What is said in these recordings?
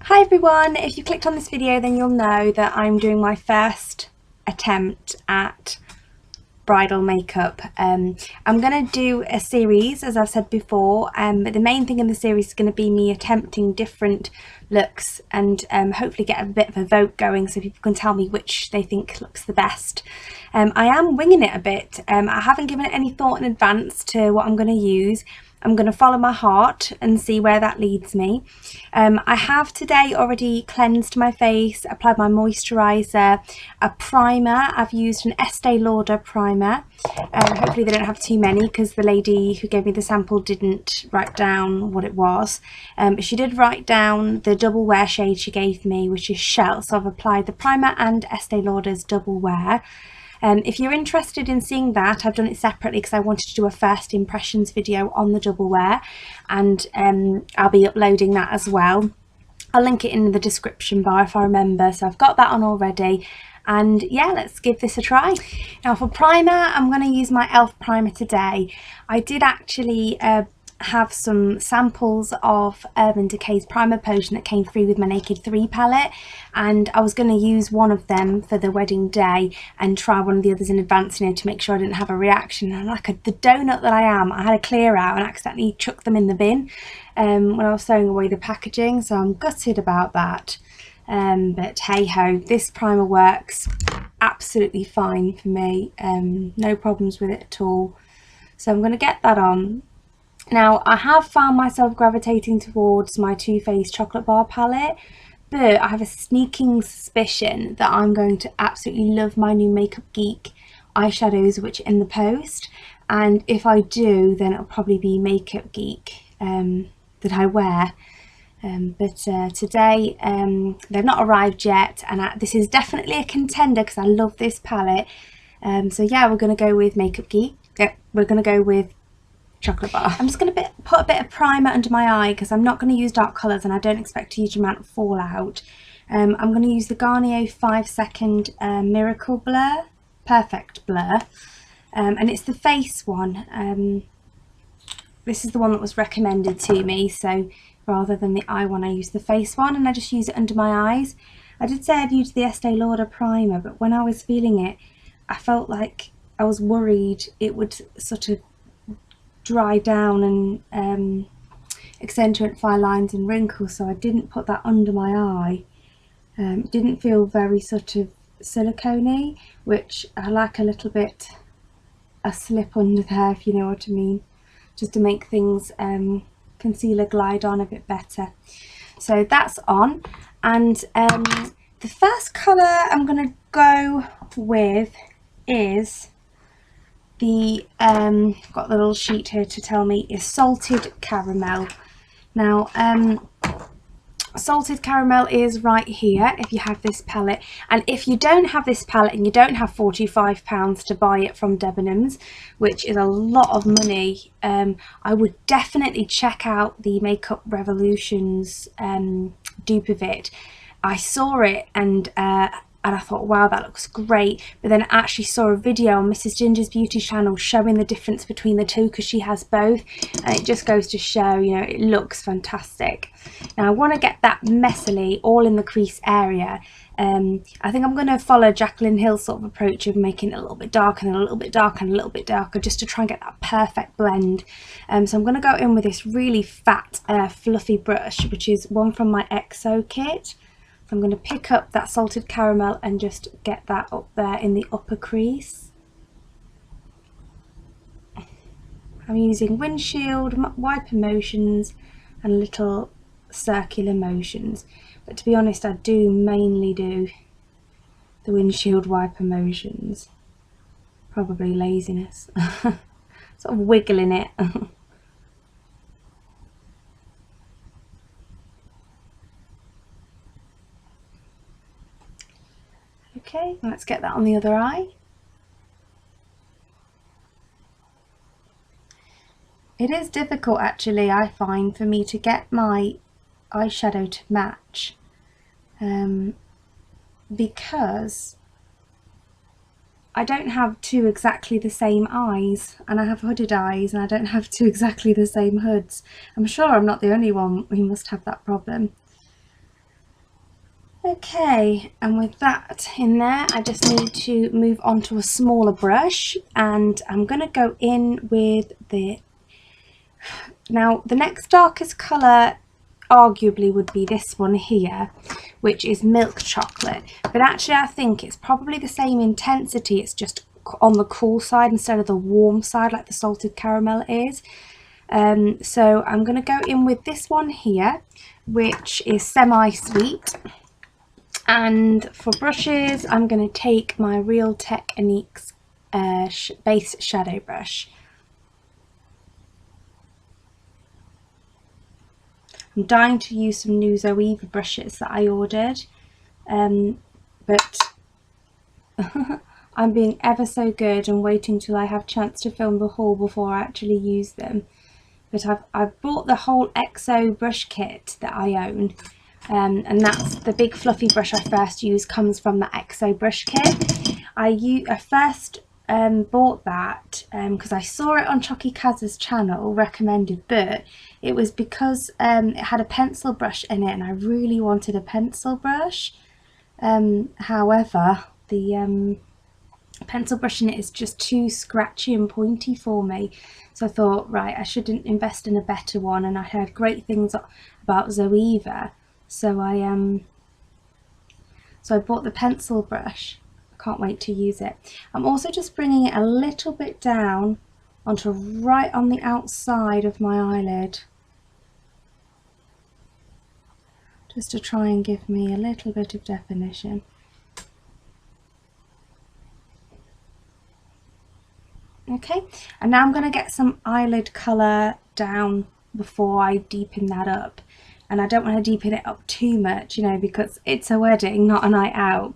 Hi everyone, if you clicked on this video then you'll know that I'm doing my first attempt at bridal makeup. I'm going to do a series, as I've said before, but the main thing in the series is going to be me attempting different looks and hopefully get a bit of a vote going so people can tell me which they think looks the best. I am winging it a bit. I haven't given it any thought in advance to what I'm going to use. I'm going to follow my heart and see where that leads me. I have today already cleansed my face, applied my moisturiser, a primer. I've used an Estee Lauder primer. Hopefully they don't have too many because the lady who gave me the sample didn't write down what it was. But she did write down the double wear shade she gave me, which is Shell. So I've applied the primer and Estee Lauder's double wear. If you're interested in seeing that, I've done it separately because I wanted to do a first impressions video on the double wear, and I'll be uploading that as well. I'll link it in the description bar if I remember, so I've got that on already. And yeah, let's give this a try. Now for primer, I'm going to use my e.l.f. primer today. I did actually have some samples of Urban Decay's primer potion that came free with my Naked 3 palette, and I was going to use one of them for the wedding day and try one of the others in advance, you know, to make sure I didn't have a reaction. And like the donut that I am, I had a clear out and accidentally chucked them in the bin when I was throwing away the packaging, so I'm gutted about that. But hey ho, this primer works absolutely fine for me, no problems with it at all. So I'm going to get that on. Now, I have found myself gravitating towards my Too Faced chocolate bar palette, but I have a sneaking suspicion that I'm going to absolutely love my new Makeup Geek eyeshadows, which are in the post. And if I do, then it'll probably be Makeup Geek that I wear. But today, they've not arrived yet, and this is definitely a contender because I love this palette. So yeah, we're going to go with Makeup Geek. We're going to go with chocolate bar. I'm just going to put a bit of primer under my eye because I'm not going to use dark colours and I don't expect a huge amount of fallout. I'm going to use the Garnier 5 Second Miracle Blur, Perfect Blur, and it's the face one. This is the one that was recommended to me, so rather than the eye one I use the face one, and I just use it under my eyes. I did say I'd use the Estee Lauder primer, but when I was feeling it I felt like I was worried it would sort of dry down and accentuate fine lines and wrinkles, so I didn't put that under my eye. It didn't feel very sort of silicone-y, which I like a little bit a slip under there, if you know what I mean, just to make things concealer glide on a bit better. So that's on, and the first colour I'm going to go with is the got the little sheet here to tell me is Salted Caramel. Now Salted Caramel is right here if you have this palette, and if you don't have this palette and you don't have £45 to buy it from Debenhams, which is a lot of money, I would definitely check out the Makeup Revolution's dupe of it. I saw it and I thought, wow, that looks great. But then I actually saw a video on Mrs. Ginger's beauty channel showing the difference between the two because she has both. And it just goes to show, you know, it looks fantastic. Now I want to get that messily all in the crease area. I think I'm going to follow Jacqueline Hill's sort of approach of making it a little bit darker and a little bit darker and a little bit darker, just to try and get that perfect blend. So I'm going to go in with this really fat, fluffy brush, which is one from my XO kit. I'm going to pick up that Salted Caramel and just get that up there in the upper crease. I'm using windshield wiper motions and little circular motions, but to be honest I do mainly do the windshield wiper motions, probably laziness, sort of wiggling it. Okay, let's get that on the other eye. It is difficult actually, I find, for me to get my eyeshadow to match because I don't have two exactly the same eyes, and I have hooded eyes, and I don't have two exactly the same hoods. I'm sure I'm not the only one who must have that problem. Okay, and with that in there, I just need to move on to a smaller brush, and I'm going to go in with now the next darkest colour arguably would be this one here, which is milk chocolate, but actually I think it's probably the same intensity, it's just on the cool side instead of the warm side like the salted caramel is. So I'm going to go in with this one here, which is semi-sweet. And for brushes, I'm going to take my Real Techniques base shadow brush. I'm dying to use some new Zoeva brushes that I ordered, but I'm being ever so good and waiting till I have a chance to film the haul before I actually use them. But I've bought the whole XO brush kit that I own. And that's the big fluffy brush I first used comes from the XO brush kit. I first bought that because I saw it on ChoccyKaz's channel recommended, but it was because it had a pencil brush in it and I really wanted a pencil brush. However, the pencil brush in it is just too scratchy and pointy for me, so I thought, right, I shouldn't invest in a better one, and I heard great things about Zoeva. So I bought the pencil brush. I can't wait to use it. I'm also just bringing it a little bit down onto right on the outside of my eyelid, just to try and give me a little bit of definition. Okay, and now I'm going to get some eyelid colour down before I deepen that up. And I don't want to deepen it up too much, you know, because it's a wedding, not a night out.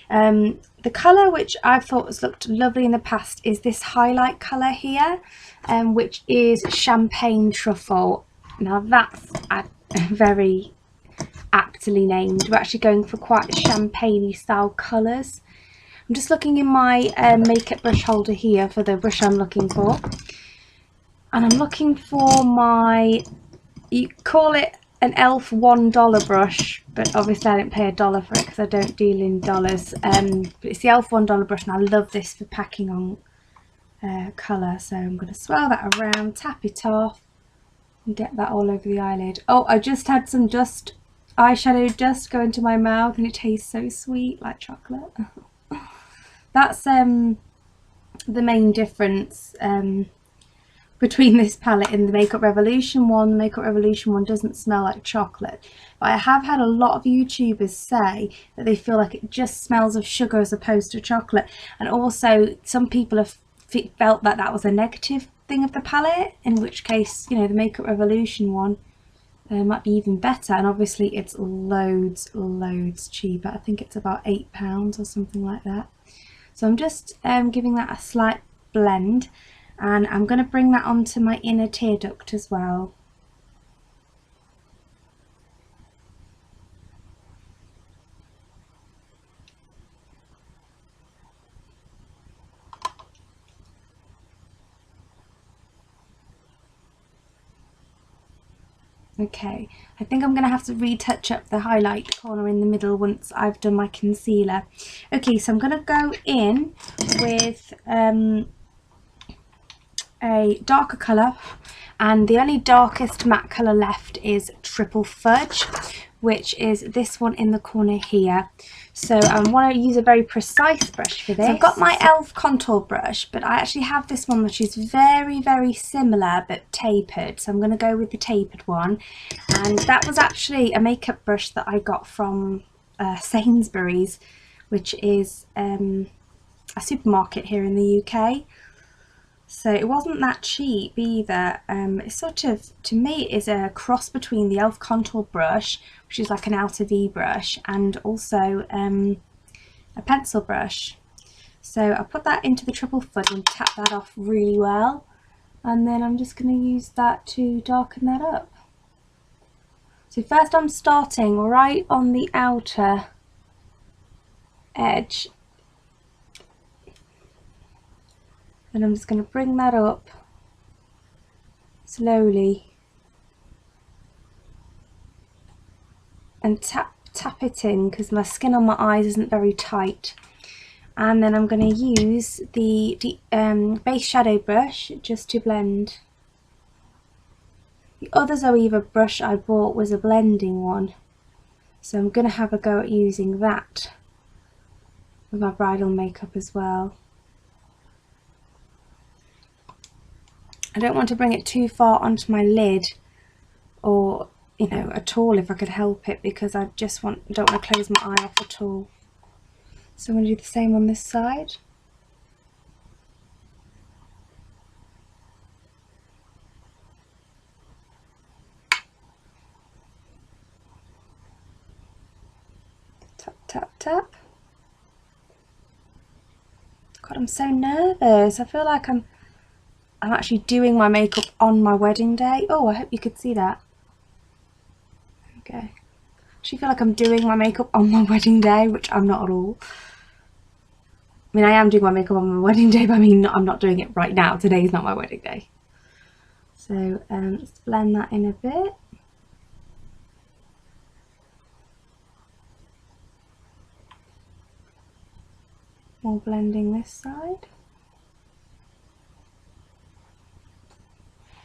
The colour which I've thought has looked lovely in the past is this highlight colour here, which is Champagne Truffle. Now that's very aptly named. We're actually going for quite champagne-y style colours. I'm just looking in my makeup brush holder here for the brush I'm looking for. And I'm looking for my, you call it an e.l.f. $1 brush, but obviously I didn't pay $1 for it because I don't deal in dollars. But it's the e.l.f. $1 brush, and I love this for packing on colour. So I'm going to swirl that around, tap it off, and get that all over the eyelid. Oh, I just had some eyeshadow dust go into my mouth, and it tastes so sweet, like chocolate. That's the main difference between this palette and the Makeup Revolution one. The Makeup Revolution one doesn't smell like chocolate, but I have had a lot of YouTubers say that they feel like it just smells of sugar as opposed to chocolate, and also some people have felt that that was a negative thing of the palette, in which case, you know, the Makeup Revolution one might be even better, and obviously it's loads cheaper. I think it's about £8 or something like that. So I'm just giving that a slight blend, and I'm going to bring that onto my inner tear duct as well. Okay, I think I'm going to have to retouch up the highlight corner in the middle once I've done my concealer. Okay, so I'm going to go in with a darker colour, and the only darkest matte colour left is Triple Fudge, which is this one in the corner here. So I want to use a very precise brush for this. So I've got my e.l.f. contour brush, but I actually have this one which is very similar but tapered, so I'm going to go with the tapered one. And that was actually a makeup brush that I got from Sainsbury's, which is a supermarket here in the UK. So it wasn't that cheap either. It's sort of, to me, it is a cross between the e.l.f. contour brush, which is like an outer V brush, and also a pencil brush. So I'll put that into the Triple Fudge and tap that off really well, and then I'm just going to use that to darken that up. So first I'm starting right on the outer edge, and I'm just going to bring that up slowly and tap tap it in because my skin on my eyes isn't very tight. And then I'm going to use the base shadow brush just to blend. The other Zoeva brush I bought was a blending one, so I'm going to have a go at using that with my bridal makeup as well. I don't want to bring it too far onto my lid, or you know, at all if I could help it, because I just don't want to close my eye off at all. So I'm going to do the same on this side. Tap, tap, tap. God, I'm so nervous. I feel like I'm actually doing my makeup on my wedding day. Oh, I hope you could see that. Okay. I actually feel like I'm doing my makeup on my wedding day, which I'm not at all. I mean, I am doing my makeup on my wedding day, but I mean, I'm not doing it right now. Today's not my wedding day. So let's blend that in a bit. More blending this side.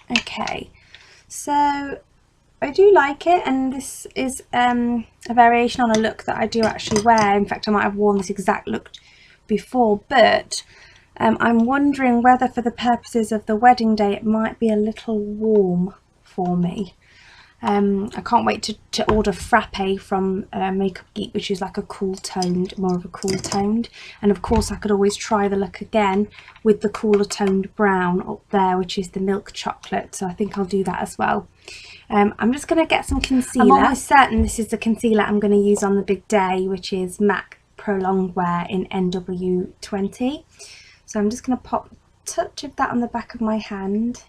Okay, so I do like it, and this is a variation on a look that I do actually wear. In fact, I might have worn this exact look before, but I'm wondering whether for the purposes of the wedding day it might be a little warm for me. I can't wait to order Frappe from Makeup Geek, which is like a cool toned, more of a cool toned. And of course I could always try the look again with the cooler toned brown up there, which is the milk chocolate. So I think I'll do that as well. I'm just going to get some concealer. I'm almost certain this is the concealer I'm going to use on the big day, which is MAC Prolonged Wear in NW20. So I'm just going to pop a touch of that on the back of my hand.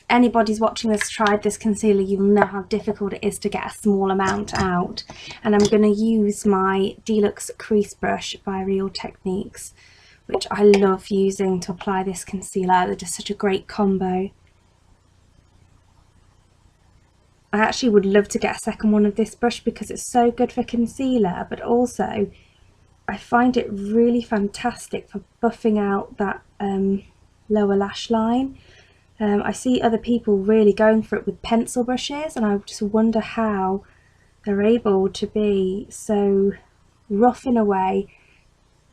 Anybody's watching this tried this concealer, you'll know how difficult it is to get a small amount out. And I'm going to use my Deluxe Crease Brush by Real Techniques, which I love using to apply this concealer. They're just such a great combo. I actually would love to get a second one of this brush because it's so good for concealer, but also I find it really fantastic for buffing out that lower lash line. I see other people really going for it with pencil brushes, and I just wonder how they're able to be so rough in a way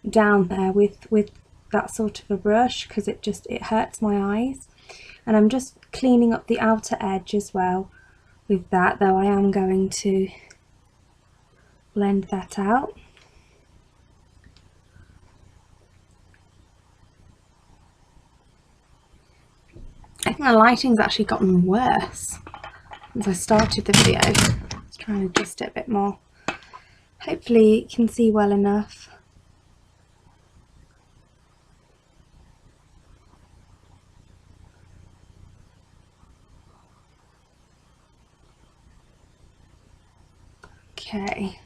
down there with that sort of a brush, because it hurts my eyes. And I'm just cleaning up the outer edge as well with that, though I am going to blend that out. I think the lighting's actually gotten worse since I started the video. Let's try and adjust it a bit more. Hopefully you can see well enough. Okay,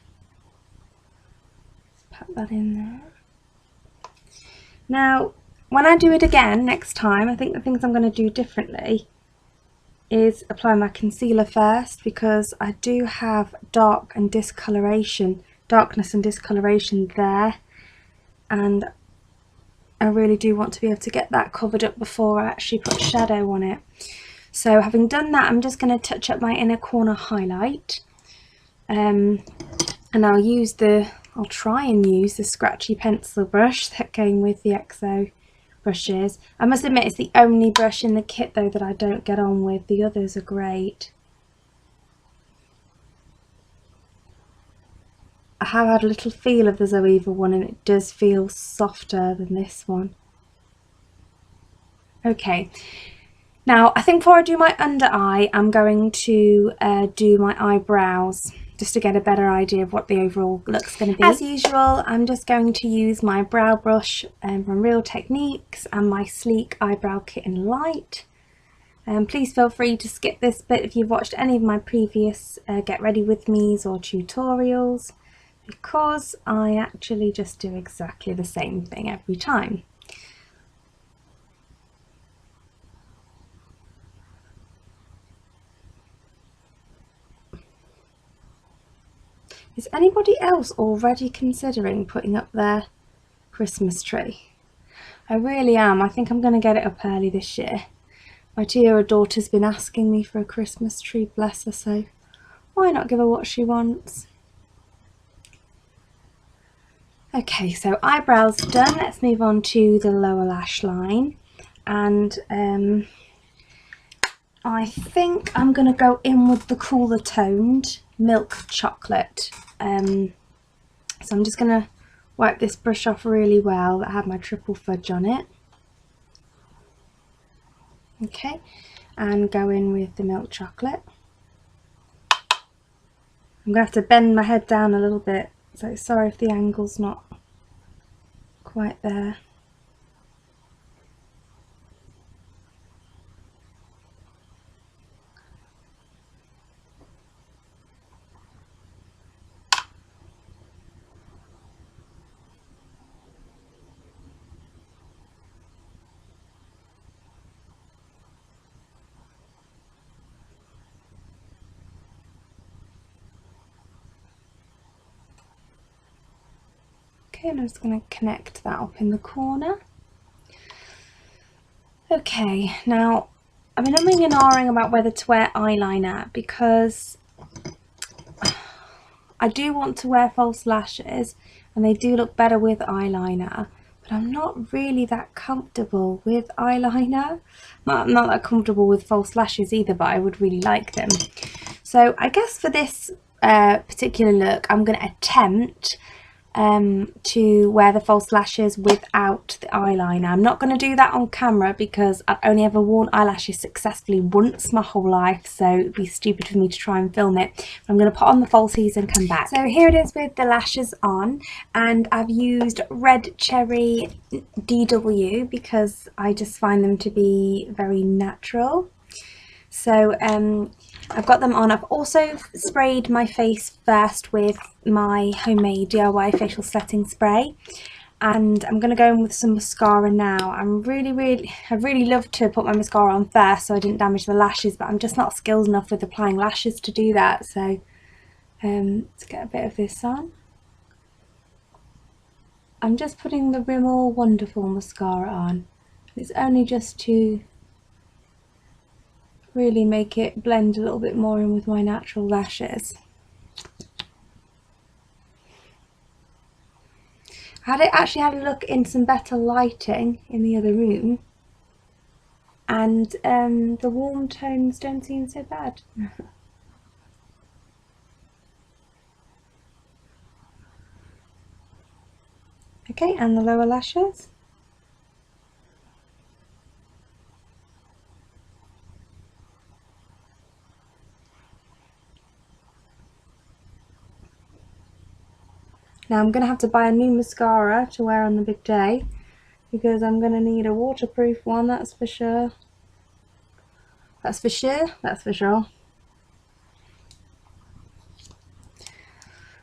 let's put that in there. Now, when I do it again next time, I think the things I'm going to do differently is apply my concealer first, because I do have darkness and discoloration there, and I really do want to be able to get that covered up before I actually put shadow on it. So having done that, I'm just going to touch up my inner corner highlight, and I'll try and use the scratchy pencil brush that came with the XO brushes. I must admit it's the only brush in the kit though that I don't get on with. The others are great. I have had a little feel of the Zoeva one, and it does feel softer than this one. Okay, now I think before I do my under eye, I'm going to do my eyebrows, just to get a better idea of what the overall look's going to be. As usual, I'm just going to use my brow brush from Real Techniques and my Sleek Eyebrow Kit in Light. Please feel free to skip this bit if you've watched any of my previous Get Ready With Me's or tutorials, because I actually just do exactly the same thing every time. Is anybody else already considering putting up their Christmas tree? I really am. I think I'm going to get it up early this year. My 2-year-old daughter's been asking me for a Christmas tree, bless her, so why not give her what she wants? Okay, so eyebrows done. Let's move on to the lower lash line. And I think I'm going to go in with the cooler toned milk chocolate. So I'm just going to wipe this brush off really well that had my triple fudge on it. Okay, and go in with the milk chocolate. I'm going to have to bend my head down a little bit, so sorry if the angle's not quite there. Okay, and I'm just going to connect that up in the corner. Okay, now I've been umming and ahhing about whether to wear eyeliner because I do want to wear false lashes and they do look better with eyeliner, but I'm not really that comfortable with eyeliner. I'm not that comfortable with false lashes either, but I would really like them. So I guess for this particular look, I'm going to attempt to wear the false lashes without the eyeliner. I'm not going to do that on camera because I've only ever worn eyelashes successfully once my whole life, so it'd be stupid for me to try and film it. I'm going to put on the falsies and come back. So here it is with the lashes on, and I've used Red Cherry DW because I just find them to be very natural. So I've got them on. I've also sprayed my face first with my homemade DIY facial setting spray, and I'm going to go in with some mascara now. I'd really love to put my mascara on first so I didn't damage the lashes, but I'm just not skilled enough with applying lashes to do that. So let's get a bit of this on. I'm just putting the Rimmel Wonderful mascara on. It's only just to really make it blend a little bit more in with my natural lashes. I actually had a look in some better lighting in the other room, and the warm tones don't seem so bad. Okay, and the lower lashes. Now I'm going to have to buy a new mascara to wear on the big day because I'm going to need a waterproof one, that's for sure. That's for sure, that's for sure.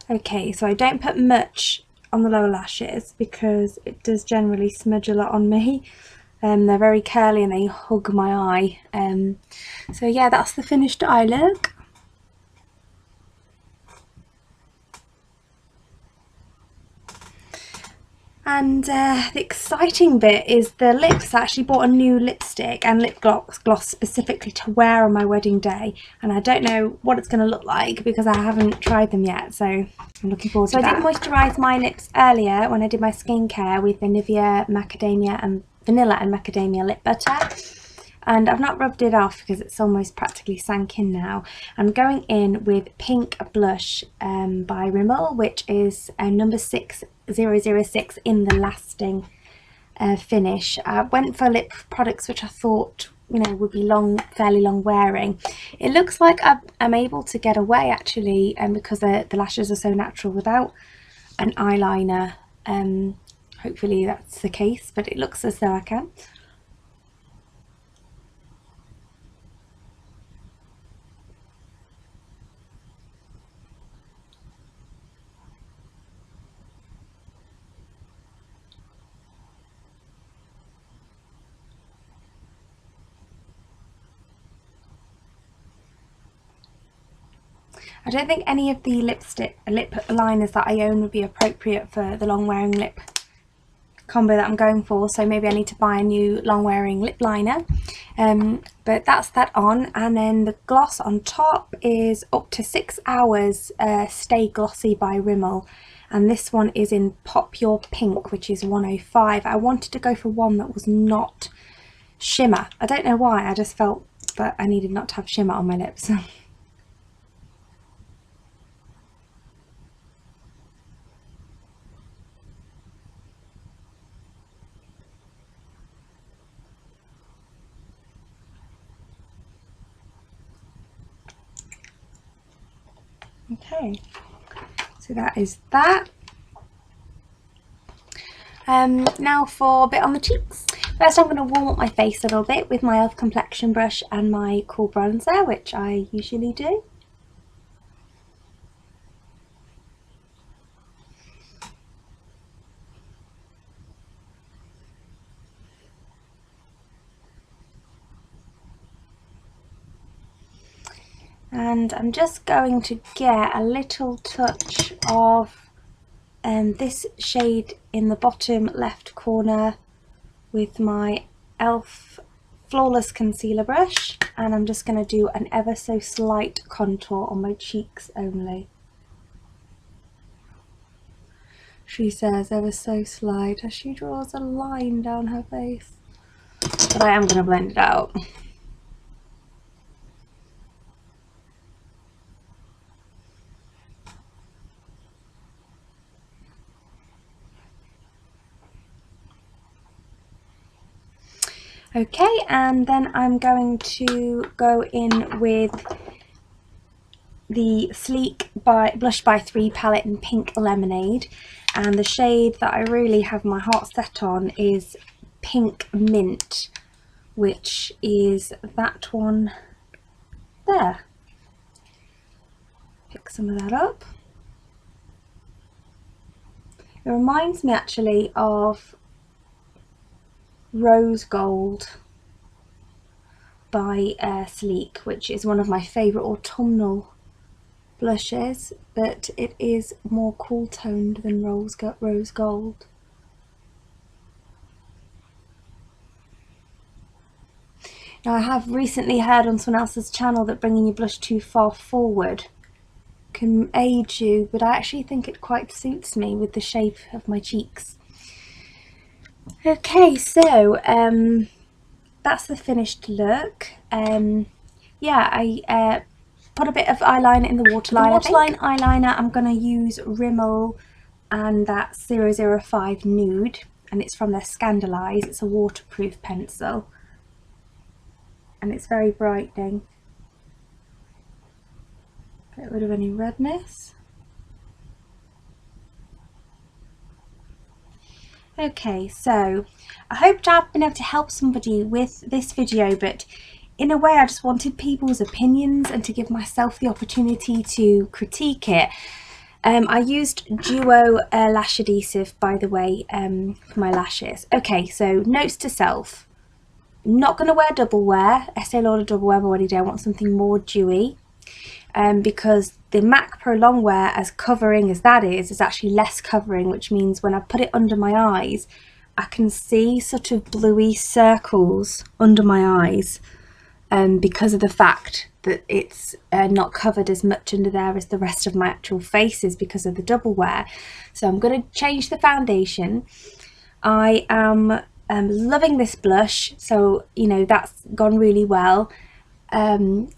Okay, so I don't put much on the lower lashes because it does generally smudge a lot on me. They're very curly and they hug my eye. So yeah, that's the finished eye look. And the exciting bit is the lips. I actually bought a new lipstick and lip gloss specifically to wear on my wedding day, and I don't know what it's going to look like because I haven't tried them yet, so I'm looking forward to that. I did moisturise my lips earlier when I did my skincare with the Nivea Vanilla and Macadamia lip butter, and I've not rubbed it off because it's almost practically sank in now. I'm going in with Pink Blush by Rimmel, which is number 6006 in the lasting finish. I went for lip products which I thought, you know, would be fairly long wearing. It looks like I'm able to get away actually, because the lashes are so natural without an eyeliner. Hopefully that's the case, but it looks as though I can. I don't think any of the lip liners that I own would be appropriate for the long wearing lip combo that I'm going for, so maybe I need to buy a new long wearing lip liner. But that's that on, and then the gloss on top is up to 6 hours Stay Glossy by Rimmel, and this one is in Pop Your Pink, which is 105. I wanted to go for one that was not shimmer. I don't know why, I just felt that I needed not to have shimmer on my lips. Okay, so that is that. Now for a bit on the cheeks. First I'm going to warm up my face a little bit with my e.l.f. complexion brush and my cool bronzer, which I usually do. And I'm just going to get a little touch of this shade in the bottom left corner with my e.l.f. Flawless Concealer brush, and I'm just going to do an ever so slight contour on my cheeks only. She says ever so slight as she draws a line down her face, but I am going to blend it out. Okay, and then I'm going to go in with the Sleek Blush by 3 palette in Pink Lemonade, and the shade that I really have my heart set on is Pink Mint, which is that one there. Pick some of that up. It reminds me actually of Rose Gold by Sleek, which is one of my favourite autumnal blushes, but it is more cool toned than Rose Gold. Now, I have recently heard on someone else's channel that bringing your blush too far forward can aid you, but I actually think it quite suits me with the shape of my cheeks. Okay, so that's the finished look. Yeah, I put a bit of eyeliner in the waterline. The waterline eyeliner, I'm going to use Rimmel and that 005 Nude, and it's from their Scandalise. It's a waterproof pencil, and it's very brightening. Get rid of any redness. Okay, so I hoped I've been able to help somebody with this video, but in a way I just wanted people's opinions and to give myself the opportunity to critique it. I used Duo lash adhesive, by the way, for my lashes. Okay, so notes to self. I'm not going to wear double wear, Estee Lauder double wear my wedding day. I want something more dewy. Because the MAC Pro Long Wear, as covering as that is actually less covering, which means when I put it under my eyes I can see sort of bluey circles under my eyes, because of the fact that it's not covered as much under there as the rest of my actual face is because of the double wear. So I'm going to change the foundation. I am loving this blush, so you know that's gone really well, and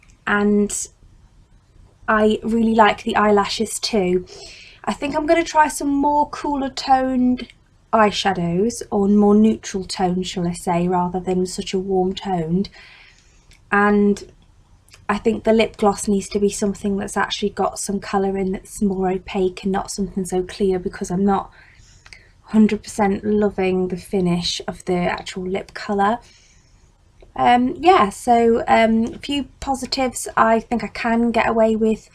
I really like the eyelashes too. I think I'm going to try some more cooler toned eyeshadows, or more neutral toned, shall I say, rather than such a warm toned. And I think the lip gloss needs to be something that's actually got some colour in, that's more opaque and not something so clear, because I'm not 100% loving the finish of the actual lip colour. Yeah, so a few positives. I think I can get away with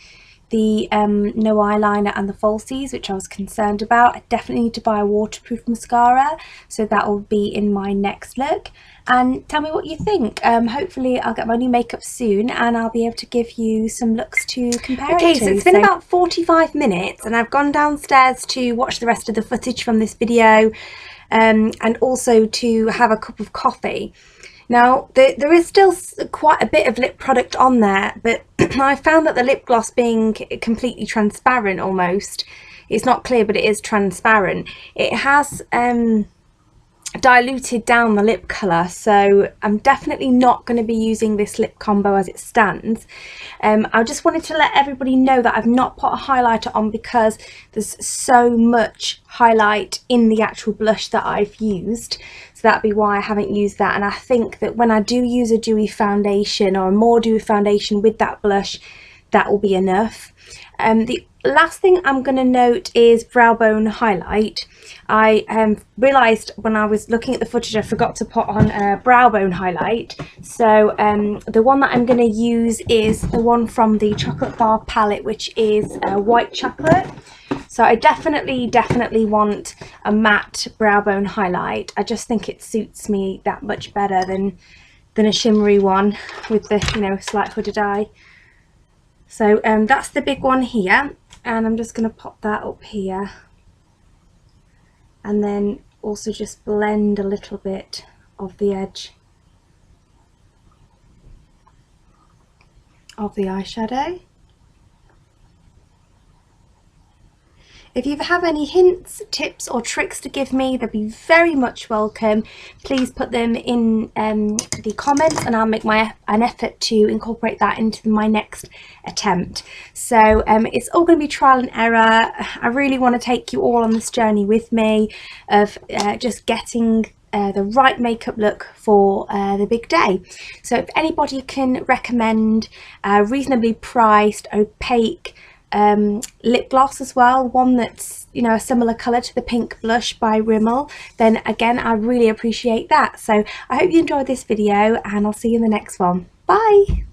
the no eyeliner and the falsies, which I was concerned about. I definitely need to buy a waterproof mascara, so that will be in my next look. And tell me what you think. Hopefully I'll get my new makeup soon and I'll be able to give you some looks to compare it to. Okay, so it's been about 45 minutes and I've gone downstairs to watch the rest of the footage from this video, and also to have a cup of coffee. Now, there is still quite a bit of lip product on there, but I found that the lip gloss being completely transparent almost, it's not clear but it is transparent, it has diluted down the lip colour, so I'm definitely not going to be using this lip combo as it stands. I just wanted to let everybody know that I've not put a highlighter on because there's so much highlight in the actual blush that I've used, so that'd be why I haven't used that. And I think that when I do use a dewy foundation or a more dewy foundation with that blush, that will be enough. The last thing I'm going to note is brow bone highlight. I realised when I was looking at the footage I forgot to put on a brow bone highlight, so the one that I'm going to use is the one from the Chocolate Bar palette, which is white chocolate. So I definitely want a matte brow bone highlight. I just think it suits me that much better than a shimmery one with the, you know, slight hooded eye. So that's the big one here, and I'm just going to pop that up here and then also just blend a little bit of the edge of the eyeshadow. If you have any hints, tips or tricks to give me, they'd be very much welcome. Please put them in the comments and I'll make an effort to incorporate that into my next attempt. So it's all going to be trial and error. I really want to take you all on this journey with me of just getting the right makeup look for the big day. So if anybody can recommend a reasonably priced, opaque lip gloss as well, one that's, you know, a similar colour to the pink blush by Rimmel, then again I really appreciate that. So I hope you enjoyed this video and I'll see you in the next one. Bye!